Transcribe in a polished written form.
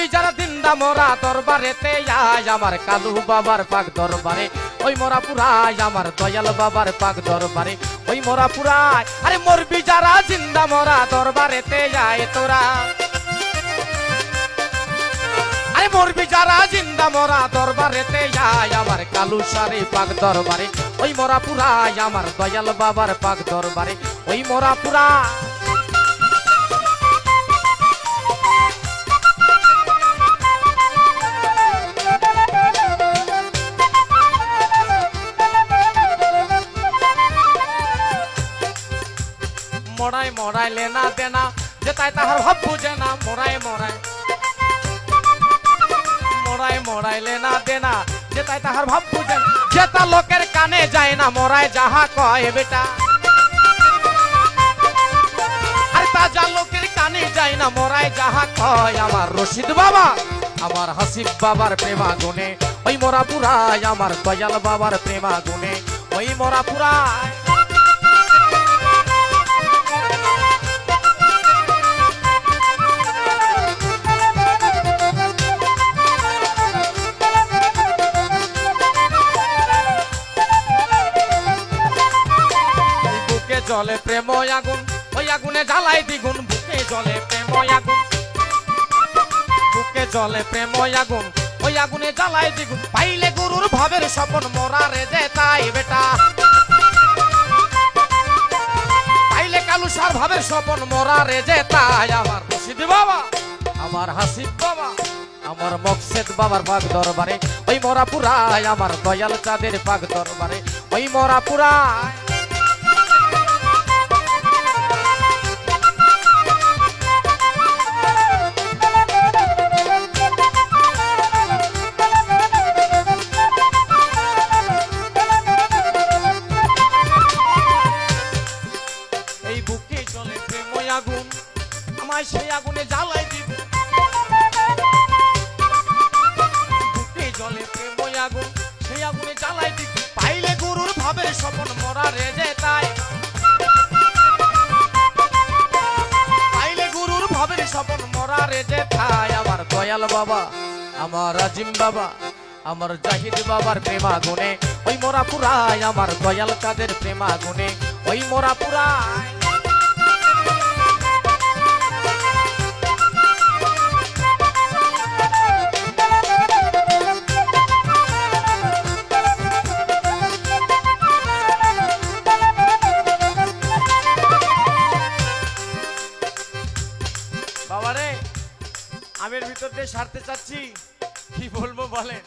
বিজারা দিন্দা মোরা দরবারেতে আয় আমার কালু বাবার পাক দরবারে ওই মোরা পুরাই আমার দয়াল বাবার পাক দরবারে ওই মোরা পুরাই আরে মোর বিজারা জিন্দা মোরা দরবারেতে আয় তোরা আরে মোর বিজারা জিন্দা মোরা দরবারেতে আয় আমার কালু সারে পাক দরবারে ওই মোরা পুরাই আমার দয়াল বাবার পাক দরবারে ওই মোরা পুরাই মরাই মরাই লেনা দেনা যেতাই তাহার ভাব বুঝে না মরাই মরাই মরাই মরাই লেনা দেনা যেতাই তাহার ভাব বুঝে না যেতা লোকের কানে যায় না মরাই যাহা কয় বেটা আর তা যা লোকের কানে যায় না মরাই যাহা কয় আমার রশিদ বাবা আমার হাসিব বাবার প্রেমা গুনে ওই মোরা পুরাই আমার দয়াল বাবার প্রেমা গুনে ওই মোরা পুরাই জলে প্রেম আগুন ওই আগুনে জ্বালাই দ্বিগুণ বুকে জলে প্রেম আগুন বুকে জলে প্রেম আগুন ওই আগুনে জ্বালাই দ্বিগুণ পাইলে গুরুর ভাবের স্বপন মোরা রে যে তাই বেটা পাইলে কালুসার ভাবের স্বপন মোরা রে যে তাই আমার রশিদ বাবা আমার হাসিব বাবা আমার মকসেদ বাবার পাক দরবারে ওই মোরা পুরাই আমার দয়াল চাঁদের পাক দরবারে ওই মোরা পুরাই আগুন আমায় সেই আগুনে জ্বালাই দিব বুকে জলে প্রেম আগুন সেই আগুনে জ্বালাই দিব পাইলে গুরুর ভাবের স্বপন মোরা রে যে তাই পাইলে গুরুর ভাবের স্বপন মোরা রে যে তাই আমার দয়াল বাবা আমার আজিম বাবা আমার জাহিদ বাবার প্রেমা গুনে ওই মোরা পুরাই আমার দয়াল চাঁদের প্রেমা গুনে ওই মোরা পুরাই বাবারে আমি এর ভিতর দিয়ে সারতে চাচ্ছি কি বলবো বলেন